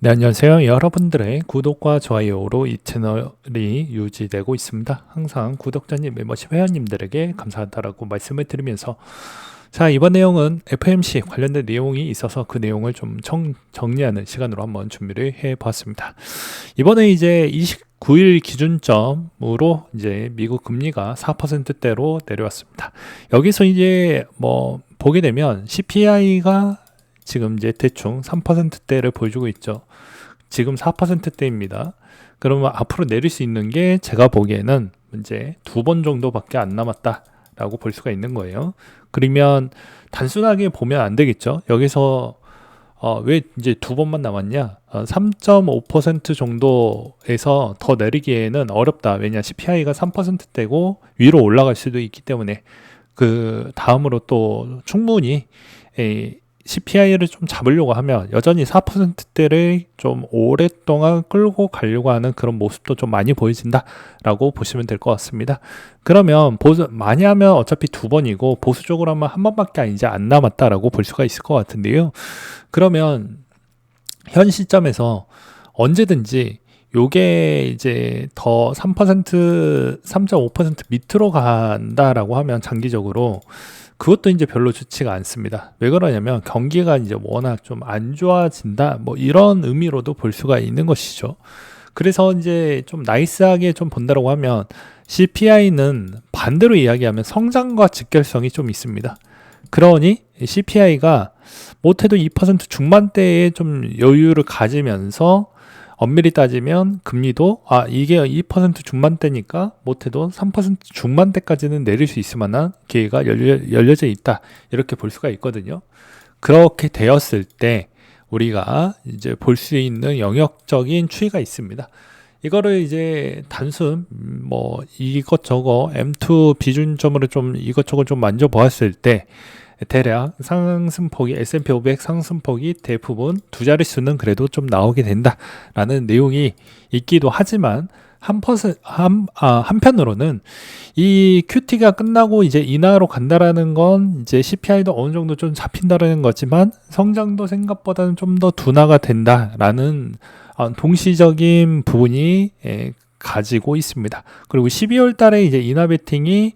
네, 안녕하세요. 여러분들의 구독과 좋아요로 이 채널이 유지되고 있습니다. 항상 구독자님, 멤버십 회원님들에게 감사하다라고 말씀을 드리면서 자, 이번 내용은 FMC 관련된 내용이 있어서 그 내용을 좀 정리하는 시간으로 한번 준비를 해봤습니다. 이번에 이제 29일 기준점으로 이제 미국 금리가 4%대로 내려왔습니다. 여기서 이제 뭐 보게 되면 CPI가 지금 이제 대충 3%대를 보여주고 있죠. 지금 4%대입니다. 그러면 앞으로 내릴 수 있는 게 제가 보기에는 이제 2번 정도밖에 안 남았다라고 볼 수가 있는 거예요. 그러면 단순하게 보면 안 되겠죠. 여기서 왜 이제 2번만 남았냐? 3.5% 정도에서 더 내리기에는 어렵다. 왜냐? CPI가 3%대고 위로 올라갈 수도 있기 때문에 그 다음으로 또 충분히 CPI를 좀 잡으려고 하면 여전히 4%대를 좀 오랫동안 끌고 가려고 하는 그런 모습도 좀 많이 보여진다라고 보시면 될 것 같습니다. 그러면 많이 하면 어차피 2번이고 보수적으로 하면 1번밖에 이제 안 남았다라고 볼 수가 있을 것 같은데요. 그러면 현 시점에서 언제든지 요게 이제 더 3%, 3.5% 밑으로 간다라고 하면 장기적으로 그것도 이제 별로 좋지가 않습니다. 왜 그러냐면 경기가 이제 워낙 좀 안 좋아진다 뭐 이런 의미로도 볼 수가 있는 것이죠. 그래서 이제 좀 나이스하게 좀 본다라고 하면 CPI는 반대로 이야기하면 성장과 직결성이 좀 있습니다. 그러니 CPI가 못해도 2% 중반대에 좀 여유를 가지면서 엄밀히 따지면 금리도 이게 2% 중반대니까 못해도 3% 중반대까지는 내릴 수 있을 만한 기회가 열려져 있다, 이렇게 볼 수가 있거든요. 그렇게 되었을 때 우리가 이제 볼 수 있는 영역적인 추이가 있습니다. 이거를 이제 단순 뭐 이것저것 M2 비준점으로 좀 이것저것 좀 만져보았을 때 대략 상승폭이 S&P 500 상승폭이 대부분 두 자릿수는 그래도 좀 나오게 된다라는 내용이 있기도 하지만 한편으로는 이 QT가 끝나고 이제 인하로 간다라는 건 이제 CPI도 어느 정도 좀 잡힌다라는 거지만 성장도 생각보다는 좀 더 둔화가 된다라는 동시적인 부분이 가지고 있습니다. 그리고 12월 달에 이제 인하 베팅이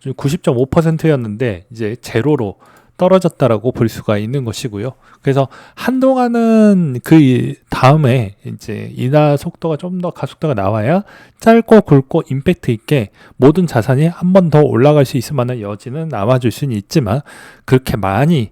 90.5%였는데 이제 제로로 떨어졌다라고 볼 수가 있는 것이고요. 그래서 한동안은 그 다음에 이제 인하 속도가 좀 더 가속도가 나와야 짧고 굵고 임팩트 있게 모든 자산이 한 번 더 올라갈 수 있을 만한 여지는 남아줄 수는 있지만 그렇게 많이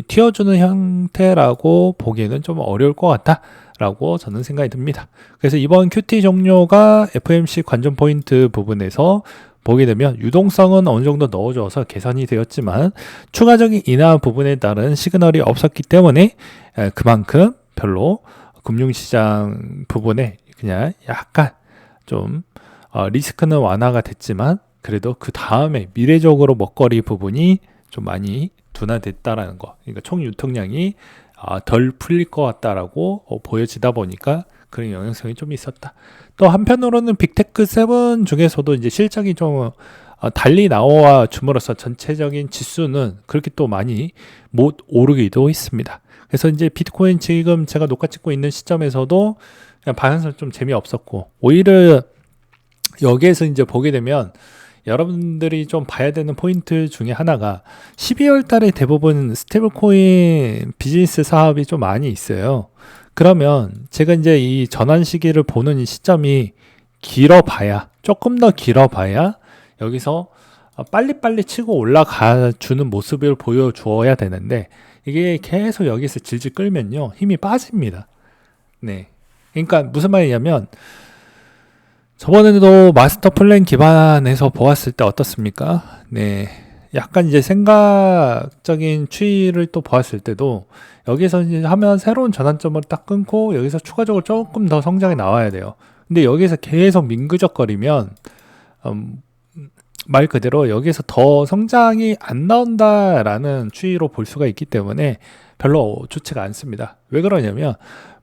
튀어주는 형태라고 보기에는 좀 어려울 것 같다 라고 저는 생각이 듭니다. 그래서 이번 QT 종료가 FMC 관전 포인트 부분에서 보게 되면 유동성은 어느 정도 넣어줘서 개선이 되었지만 추가적인 인하 부분에 따른 시그널이 없었기 때문에 그만큼 별로 금융시장 부분에 그냥 약간 좀 리스크는 완화가 됐지만 그래도 그 다음에 미래적으로 먹거리 부분이 좀 많이 둔화됐다라는 거. 그러니까 총 유통량이 덜 풀릴 것 같다라고 보여지다 보니까 그런 영향성이 좀 있었다. 또 한편으로는 빅테크 7 중에서도 이제 실적이 좀 달리 나와 줌으로써 전체적인 지수는 그렇게 또 많이 못 오르기도 했습니다. 그래서 이제 비트코인 지금 제가 녹화 찍고 있는 시점에서도 그냥 방향성 좀 재미없었고 오히려 여기에서 이제 보게 되면 여러분들이 좀 봐야 되는 포인트 중에 하나가 12월 달에 대부분 스테이블코인 비즈니스 사업이 좀 많이 있어요. 그러면 제가 이제 이 전환 시기를 보는 이 시점이 조금 더 길어봐야 여기서 빨리빨리 치고 올라가 주는 모습을 보여주어야 되는데 이게 계속 여기서 질질 끌면요 힘이 빠집니다. 네. 그러니까 무슨 말이냐면 저번에도 마스터 플랜 기반에서 보았을 때 어떻습니까? 네. 약간 이제 생각적인 추이를 또 보았을 때도 여기서 이제 하면 새로운 전환점을 딱 끊고 여기서 추가적으로 조금 더 성장이 나와야 돼요. 근데 여기서 계속 민그적거리면 말 그대로 여기서 더 성장이 안 나온다라는 추이로 볼 수가 있기 때문에 별로 좋지가 않습니다. 왜 그러냐면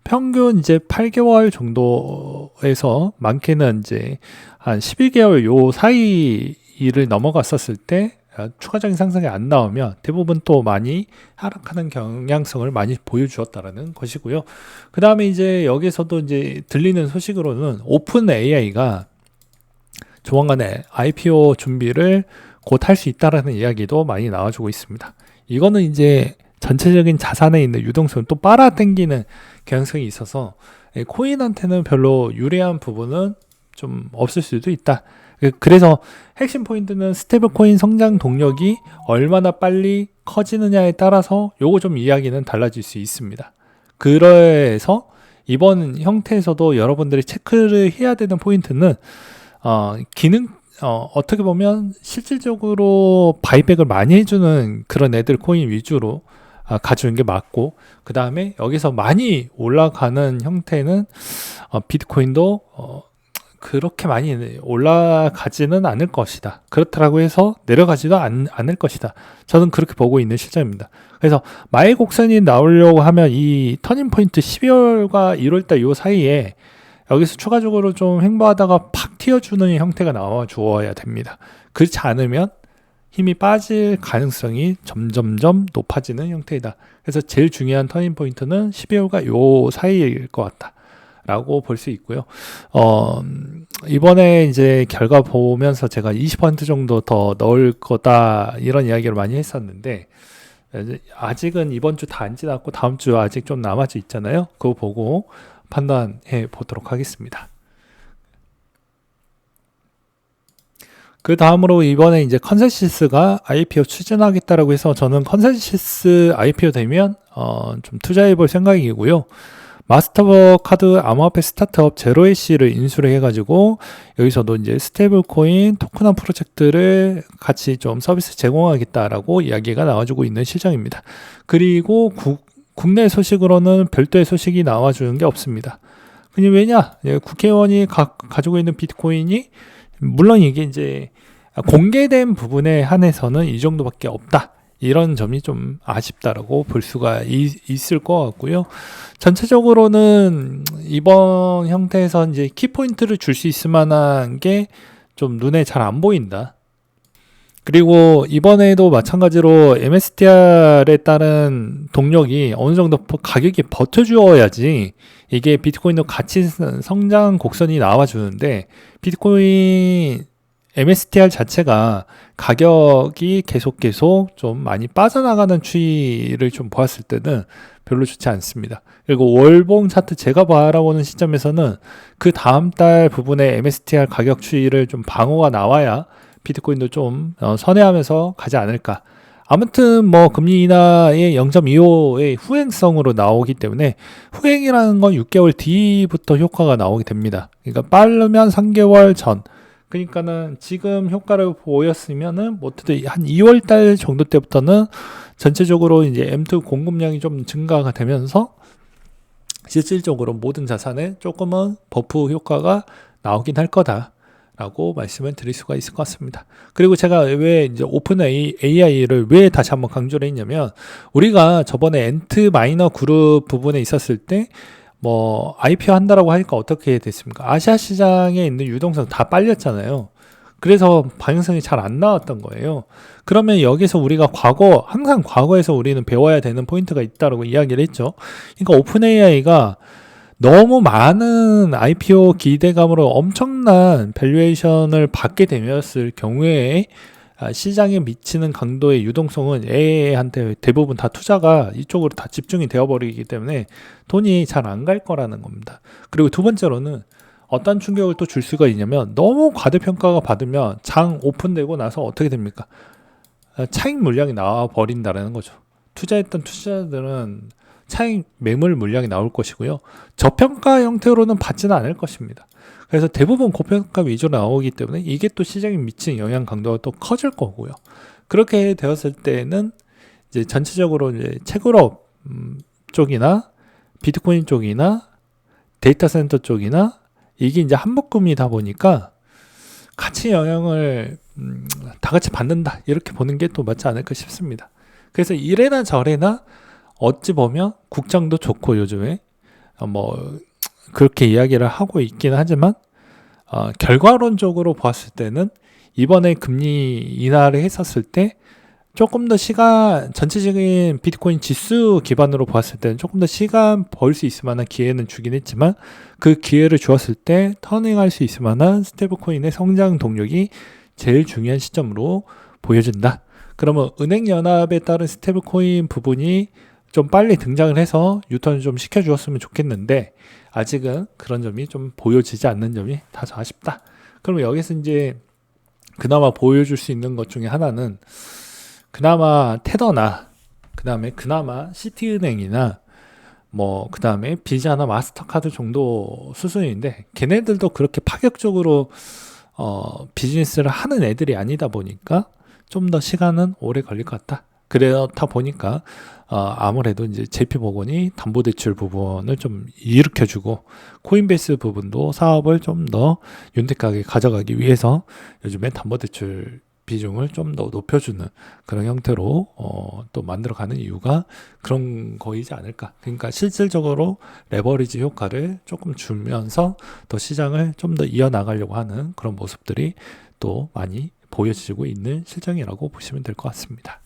평균 이제 8개월 정도에서 많게는 이제 한 12개월 요 사이를 넘어갔었을 때 추가적인 상승이 안 나오면 대부분 또 많이 하락하는 경향성을 많이 보여주었다라는 것이고요. 그 다음에 이제 여기서도 이제 들리는 소식으로는 오픈 AI가 조만간에 IPO 준비를 곧 할 수 있다라는 이야기도 많이 나와주고 있습니다. 이거는 이제 전체적인 자산에 있는 유동성을 또 빨아당기는 경향성이 있어서 코인한테는 별로 유리한 부분은 좀 없을 수도 있다. 그래서 핵심 포인트는 스테이블 코인 성장 동력이 얼마나 빨리 커지느냐에 따라서 요거 좀 이야기는 달라질 수 있습니다. 그래서 이번 형태에서도 여러분들이 체크를 해야 되는 포인트는 어떻게 보면 실질적으로 바이백을 많이 해주는 그런 애들 코인 위주로 가져온 게 맞고, 그 다음에 여기서 많이 올라가는 형태는 비트코인도 그렇게 많이 올라가지는 않을 것이다. 그렇다고 해서 내려가지도 않을 것이다. 저는 그렇게 보고 있는 실정입니다. 그래서 마의 곡선이 나오려고 하면 이 터닝 포인트 12월과 1월달 요 사이에 여기서 추가적으로 좀 횡보하다가 팍 튀어주는 형태가 나와 주어야 됩니다. 그렇지 않으면 힘이 빠질 가능성이 점점점 높아지는 형태이다. 그래서 제일 중요한 터닝 포인트는 12월과 요 사이일 것 같다 라고 볼 수 있고요. 이번에 이제 결과 보면서 제가 20% 정도 더 넣을 거다 이런 이야기를 많이 했었는데, 아직은 이번 주 다 안 지났고 다음 주 아직 좀 남아져 있잖아요. 그거 보고 판단해 보도록 하겠습니다. 그 다음으로 이번에 이제 컨센시스가 IPO 추진하겠다라고 해서 저는 컨센시스 IPO 되면 좀 투자해 볼 생각이고요. 마스터카드 암호화폐 스타트업 제로에시를 인수를 해가지고 여기서도 이제 스테이블 코인 토큰화 프로젝트를 같이 좀 서비스 제공하겠다라고 이야기가 나와주고 있는 실정입니다. 그리고 국내 소식으로는 별도의 소식이 나와주는 게 없습니다. 왜냐? 국회의원이 가지고 있는 비트코인이 물론 이게 이제 공개된 부분에 한해서는 이 정도밖에 없다. 이런 점이 좀 아쉽다라고 볼 수가 있을 것 같고요. 전체적으로는 이번 형태에서 이제 키포인트를 줄 수 있을 만한 게 좀 눈에 잘 안 보인다. 그리고 이번에도 마찬가지로 MSTR에 따른 동력이 어느 정도 가격이 버텨주어야지 이게 비트코인도 같이 성장 곡선이 나와주는데, 비트코인 MSTR 자체가 가격이 계속 좀 많이 빠져나가는 추이를 좀 보았을 때는 별로 좋지 않습니다. 그리고 월봉 차트 제가 바라보는 시점에서는 그 다음 달 부분에 MSTR 가격 추이를 좀 방어가 나와야 비트코인도 좀 선회하면서 가지 않을까. 아무튼 뭐 금리 인하의 0.25의 후행성으로 나오기 때문에, 후행이라는 건 6개월 뒤부터 효과가 나오게 됩니다. 그러니까 빠르면 3개월 전. 그러니까는 지금 효과를 보였으면은 어떻게 한 2월 달 정도 때부터는 전체적으로 이제 M2 공급량이 좀 증가가 되면서 실질적으로 모든 자산에 조금은 버프 효과가 나오긴 할 거다라고 말씀을 드릴 수가 있을 것 같습니다. 그리고 제가 왜 이제 오픈 AI를 왜 다시 한번 강조를 했냐면, 우리가 저번에 엔트 마이너 그룹 부분에 있었을 때 뭐 IPO 한다라고 하니까 어떻게 됐습니까? 아시아 시장에 있는 유동성 다 빨렸잖아요. 그래서 방향성이 잘 안 나왔던 거예요. 그러면 여기서 우리가 항상 과거에서 우리는 배워야 되는 포인트가 있다라고 이야기를 했죠. 그러니까 오픈 AI가 너무 많은 IPO 기대감으로 엄청난 밸류에이션을 받게 되었을 경우에 시장에 미치는 강도의 유동성은 AI한테 대부분 다 투자가 이쪽으로 다 집중이 되어버리기 때문에 돈이 잘 안 갈 거라는 겁니다. 그리고 두 번째로는 어떤 충격을 또 줄 수가 있냐면, 너무 과대평가가 받으면 장 오픈되고 나서 어떻게 됩니까? 차익 물량이 나와 버린다는 거죠. 투자했던 투자자들은 차익 매물 물량이 나올 것이고요. 저평가 형태로는 받지는 않을 것입니다. 그래서 대부분 고평가 위주로 나오기 때문에 이게 또 시장에 미치는 영향 강도가 또 커질 거고요. 그렇게 되었을 때는 이제 전체적으로 이제 채굴업 쪽이나 비트코인 쪽이나 데이터 센터 쪽이나 이게 이제 한묶음이다 보니까 같이 영향을 다 같이 받는다, 이렇게 보는 게 또 맞지 않을까 싶습니다. 그래서 이래나 저래나 어찌 보면 국장도 좋고 요즘에 뭐 그렇게 이야기를 하고 있긴 하지만 결과론적으로 봤을 때는 이번에 금리 인하를 했었을 때 조금 더 시간, 전체적인 비트코인 지수 기반으로 보았을 때는 조금 더 시간 벌 수 있을 만한 기회는 주긴 했지만, 그 기회를 주었을 때 터닝할 수 있을 만한 스테이블코인의 성장 동력이 제일 중요한 시점으로 보여진다. 그러면 은행연합에 따른 스테이블코인 부분이 좀 빨리 등장을 해서 유턴을 좀 시켜주었으면 좋겠는데, 아직은 그런 점이 좀 보여지지 않는 점이 다소 아쉽다. 그러면 여기서 이제 그나마 보여줄 수 있는 것 중에 하나는, 그나마 테더나, 그나마 시티은행이나 그 다음에 비자나 마스터카드 정도 수준인데, 걔네들도 그렇게 파격적으로 비즈니스를 하는 애들이 아니다 보니까 좀 더 시간은 오래 걸릴 것 같다. 그렇다 보니까 아무래도 이제 JP모건이 담보대출 부분을 좀 일으켜주고, 코인베이스 부분도 사업을 좀 더 윤택하게 가져가기 위해서 요즘에 담보대출 비중을 좀 더 높여주는 그런 형태로 또 만들어가는 이유가 그런 거이지 않을까. 그러니까 실질적으로 레버리지 효과를 조금 주면서 더 시장을 좀 더 이어나가려고 하는 그런 모습들이 또 많이 보여지고 있는 실정이라고 보시면 될 것 같습니다.